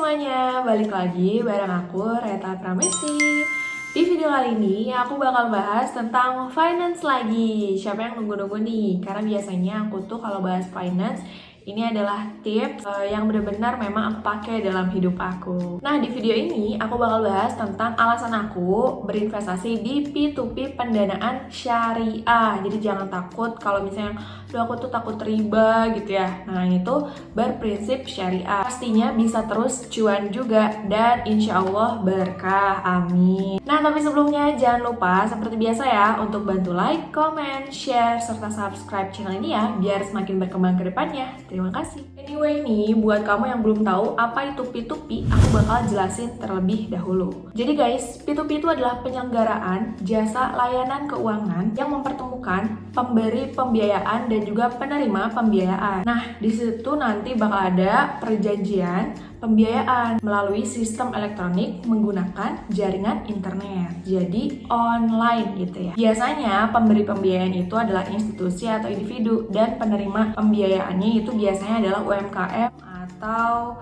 semuanya, balik lagi bareng aku Reta Pramesti. Di video kali ini aku bakal bahas tentang finance lagi. Siapa yang nunggu-nunggu nih? Karena biasanya aku tuh kalau bahas finance ini adalah tips yang benar-benar memang aku pakai dalam hidup aku. Nah, di video ini aku bakal bahas tentang alasan aku berinvestasi di P2P pendanaan syariah. Jadi jangan takut kalau misalnya aku tuh takut riba gitu ya. Nah, itu berprinsip syariah. Pastinya bisa terus cuan juga dan insya Allah berkah. Amin. Nah, tapi sebelumnya jangan lupa seperti biasa ya untuk bantu like, comment, share, serta subscribe channel ini ya biar semakin berkembang ke depannya. Terima kasih. Anyway nih, buat kamu yang belum tahu apa itu P2P, aku bakal jelasin terlebih dahulu. Jadi guys, P2P itu adalah penyelenggaraan jasa layanan keuangan yang mempertemukan pemberi pembiayaan dan juga penerima pembiayaan. Nah, di situ nanti bakal ada perjanjian pembiayaan melalui sistem elektronik menggunakan jaringan internet. Jadi online gitu ya. Biasanya pemberi pembiayaan itu adalah institusi atau individu dan penerima pembiayaannya itu biasanya adalah UMKM atau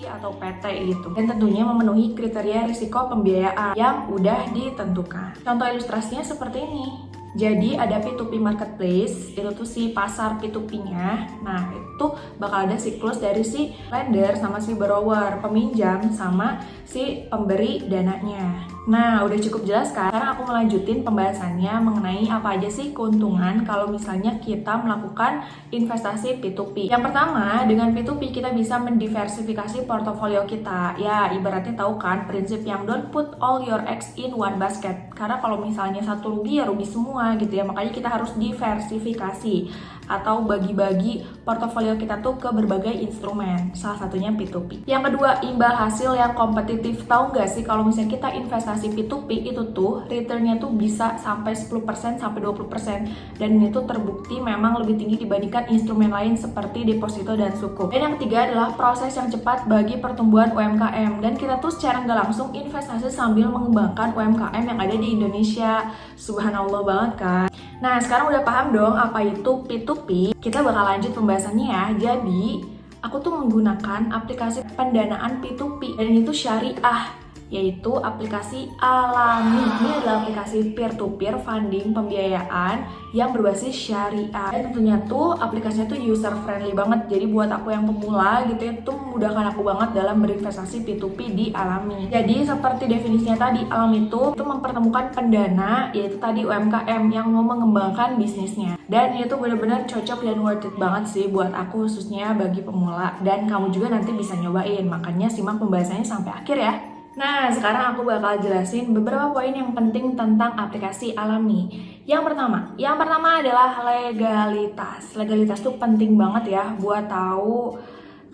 atau PT gitu. Dan tentunya memenuhi kriteria risiko pembiayaan yang udah ditentukan. Contoh ilustrasinya seperti ini. Jadi ada P2P marketplace, itu tuh si pasar P2P-nya. Nah, itu bakal ada siklus dari si lender sama si borrower, peminjam sama si pemberi dananya. Nah, udah cukup jelas kan? Sekarang aku melanjutin pembahasannya mengenai apa aja sih keuntungan kalau misalnya kita melakukan investasi P2P. Yang pertama, dengan P2P kita bisa mendiversifikasi portofolio kita. Ya, ibaratnya tahu kan prinsip yang don't put all your eggs in one basket. Karena kalau misalnya satu rugi ya rugi semua gitu ya. Makanya kita harus diversifikasi atau bagi-bagi portofolio kita tuh ke berbagai instrumen. Salah satunya P2P. Yang kedua, imbal hasil yang kompetitif. Tahu nggak sih kalau misalnya kita investasi P2P itu tuh returnnya tuh bisa sampai 10% sampai 20%. Dan ini tuh terbukti memang lebih tinggi dibandingkan instrumen lain seperti deposito dan sukuk. Dan yang ketiga adalah proses yang cepat bagi pertumbuhan UMKM. Dan kita tuh secara nggak langsung investasi sambil mengembangkan UMKM yang ada di Indonesia. Subhanallah banget kan. Nah, sekarang udah paham dong apa itu P2P. Kita bakal lanjut pembahasannya ya. Jadi, aku tuh menggunakan aplikasi pendanaan P2P dan ini tuh syariah, yaitu aplikasi Alami. Ini adalah aplikasi peer-to-peer funding pembiayaan yang berbasis syariah. Dan tentunya tuh aplikasinya tuh user friendly banget. Jadi buat aku yang pemula gitu ya, tuh memudahkan aku banget dalam berinvestasi P2P di Alami. Jadi seperti definisinya tadi, Alami itu mempertemukan pendana, yaitu tadi UMKM yang mau mengembangkan bisnisnya. Dan itu benar-benar cocok dan worth it banget sih buat aku, khususnya bagi pemula. Dan kamu juga nanti bisa nyobain. Makanya simak pembahasannya sampai akhir ya. Nah, sekarang aku bakal jelasin beberapa poin yang penting tentang aplikasi Alami. Yang pertama adalah legalitas. Legalitas tuh penting banget ya buat tahu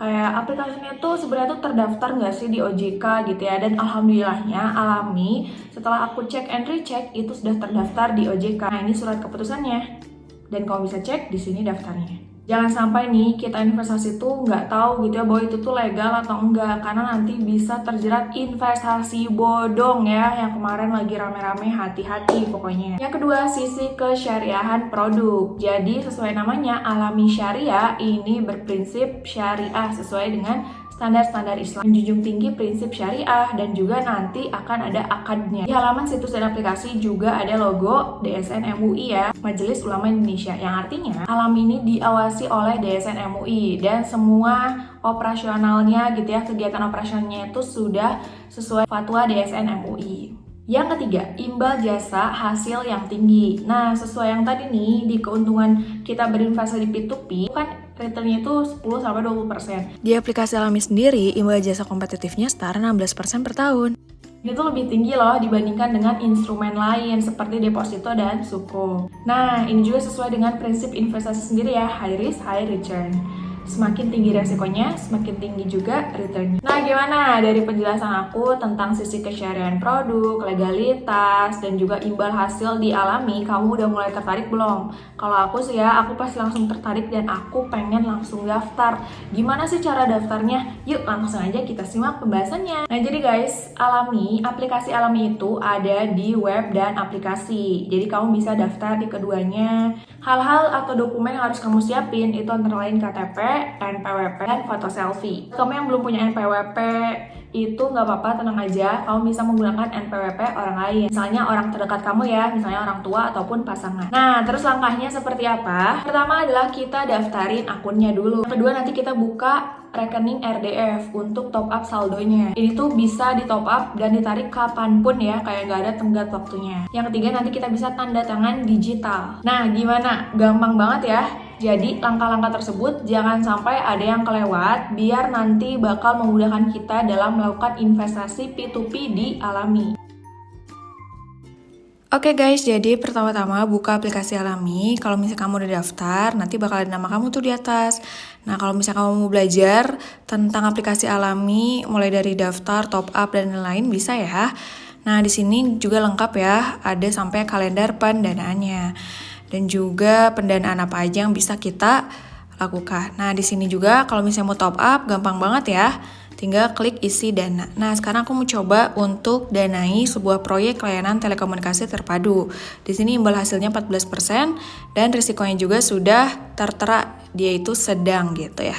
kayak aplikasinya tuh sebenarnya tuh terdaftar nggak sih di OJK gitu ya. Dan alhamdulillahnya Alami setelah aku cek and recheck itu sudah terdaftar di OJK. Nah, ini surat keputusannya. Dan kamu bisa cek di sini daftarnya. Jangan sampai nih kita investasi tuh nggak tahu gitu ya bahwa itu tuh legal atau enggak, karena nanti bisa terjerat investasi bodong ya, yang kemarin lagi rame-rame, hati-hati pokoknya. Yang kedua, sisi kesyariahan produk. Jadi sesuai namanya Alami Syariah ini berprinsip syariah sesuai dengan standar-standar Islam, menjunjung tinggi prinsip syariah dan juga nanti akan ada akadnya. Di halaman situs dan aplikasi juga ada logo DSN MUI ya, Majelis Ulama Indonesia, yang artinya Alami ini diawasi oleh DSN MUI dan semua operasionalnya gitu ya, kegiatan operasionalnya itu sudah sesuai fatwa DSN MUI. Yang ketiga, imbal jasa hasil yang tinggi. Nah, sesuai yang tadi nih, di keuntungan kita berinvestasi di P2P, kan returnnya itu 10-20%. Di aplikasi Alami sendiri, imbal jasa kompetitifnya setara 16% per tahun. Ini tuh lebih tinggi loh dibandingkan dengan instrumen lain seperti deposito dan sukuk. Nah, ini juga sesuai dengan prinsip investasi sendiri ya, high risk, high return. Semakin tinggi resikonya, semakin tinggi juga return. Nah, gimana dari penjelasan aku tentang sisi kesyariahan produk, legalitas, dan juga imbal hasil di Alami, kamu udah mulai tertarik belum? Kalau aku sih ya, aku pasti langsung tertarik dan aku pengen langsung daftar. Gimana sih cara daftarnya? Yuk langsung aja kita simak pembahasannya. Nah, jadi guys, aplikasi Alami itu ada di web dan aplikasi. Jadi kamu bisa daftar di keduanya. Hal-hal atau dokumen yang harus kamu siapin itu antara lain KTP, NPWP, dan foto selfie. Kamu yang belum punya NPWP itu nggak apa-apa, tenang aja, kamu bisa menggunakan NPWP orang lain, misalnya orang terdekat kamu ya, misalnya orang tua ataupun pasangan. Nah, terus langkahnya seperti apa? Pertama adalah kita daftarin akunnya dulu. Kedua, nanti kita buka rekening RDF untuk top up saldonya. Ini tuh bisa di top up dan ditarik kapanpun ya, kayak nggak ada tenggat waktunya. Yang ketiga, nanti kita bisa tanda tangan digital. Nah, gimana? Gampang banget ya. Jadi langkah-langkah tersebut jangan sampai ada yang kelewat, biar nanti bakal memudahkan kita dalam melakukan investasi P2P di Alami. Oke guys, jadi pertama-tama buka aplikasi Alami. Kalau misalnya kamu udah daftar, nanti bakal ada nama kamu tuh di atas. Nah, kalau misalnya kamu mau belajar tentang aplikasi Alami, mulai dari daftar, top up, dan lain-lain bisa ya. Nah, di sini juga lengkap ya, ada sampai kalender pendanaannya. Dan juga pendanaan apa aja yang bisa kita lakukan. Nah, di sini juga kalau misalnya mau top up, gampang banget ya. Tinggal klik isi dana. Nah, sekarang aku mau coba untuk danai sebuah proyek layanan telekomunikasi terpadu. Di sini imbal hasilnya 14% dan risikonya juga sudah tertera, dia itu sedang gitu ya.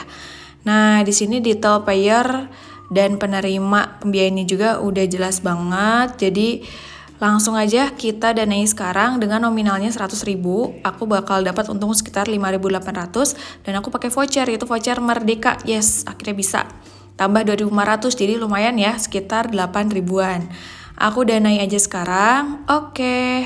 Nah, di sini detail payer dan penerima pembiayaannya juga udah jelas banget. Jadi langsung aja kita danai sekarang dengan nominalnya 100.000. Aku bakal dapat untung sekitar 5.800 dan aku pakai voucher, yaitu voucher Merdeka. Yes, akhirnya bisa. Tambah 2.500, jadi lumayan ya, sekitar 8.000-an. Aku danai aja sekarang. Oke.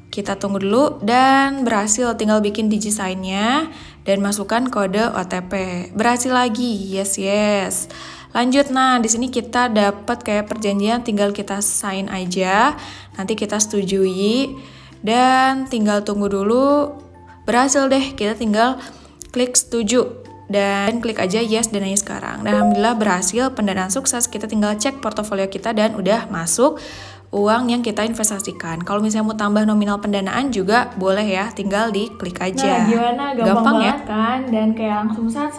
Kita tunggu dulu dan berhasil, tinggal bikin DigiSign-nya dan masukkan kode OTP. Berhasil lagi. Yes. Lanjut, nah di sini kita dapat kayak perjanjian, tinggal kita sign aja. Nanti kita setujui dan tinggal tunggu dulu. Berhasil deh, kita tinggal klik setuju dan klik aja yes dananya sekarang. Dan alhamdulillah berhasil, pendanaan sukses. Kita tinggal cek portofolio kita dan udah masuk uang yang kita investasikan. Kalau misalnya mau tambah nominal pendanaan juga boleh ya, tinggal diklik aja. Nah, gimana? Gampang banget ya? Kan? Dan kayak langsung set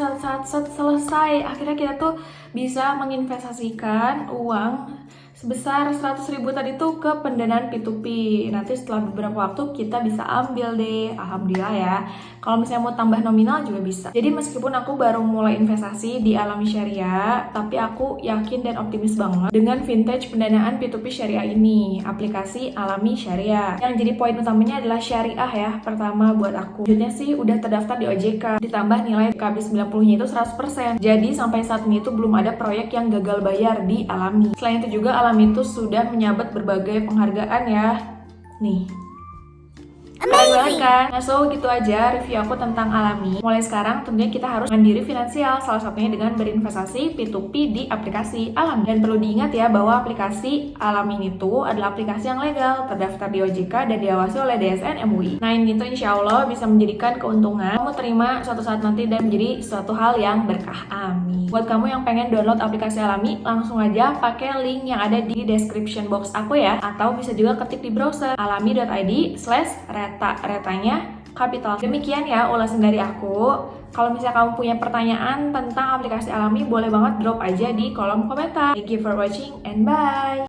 selesai. Akhirnya kita tuh bisa menginvestasikan uang sebesar 100.000 tadi tuh ke pendanaan P2P. Nanti setelah beberapa waktu kita bisa ambil deh. Alhamdulillah ya. Kalau misalnya mau tambah nominal juga bisa. Jadi meskipun aku baru mulai investasi di Alami Syariah, tapi aku yakin dan optimis banget dengan vintage pendanaan P2P Syariah ini, aplikasi Alami Syariah. Yang jadi poin utamanya adalah syariah ya, pertama buat aku. Selanjutnya sih udah terdaftar di OJK, ditambah nilai KB 90-nya itu 100%. Jadi sampai saat ini tuh belum ada proyek yang gagal bayar di Alami. Selain itu juga Alami itu sudah menyabet berbagai penghargaan ya. Nih. Keren banget kan? Nah, so gitu aja review aku tentang Alami. Mulai sekarang tentunya kita harus mandiri finansial, salah satunya dengan berinvestasi P2P di aplikasi Alami. Dan perlu diingat ya bahwa aplikasi Alami itu adalah aplikasi yang legal, terdaftar di OJK dan diawasi oleh DSN MUI. Nah, ini tuh insya Allah bisa menjadikan keuntungan kamu terima suatu saat nanti dan menjadi suatu hal yang berkah. Amin. Buat kamu yang pengen download aplikasi Alami, langsung aja pakai link yang ada di description box aku ya, atau bisa juga ketik di browser alami.id/retanya kapital. Demikian ya ulasan dari aku. Kalau misalnya kamu punya pertanyaan tentang aplikasi Alami, boleh banget drop aja di kolom komentar. Thank you for watching and bye.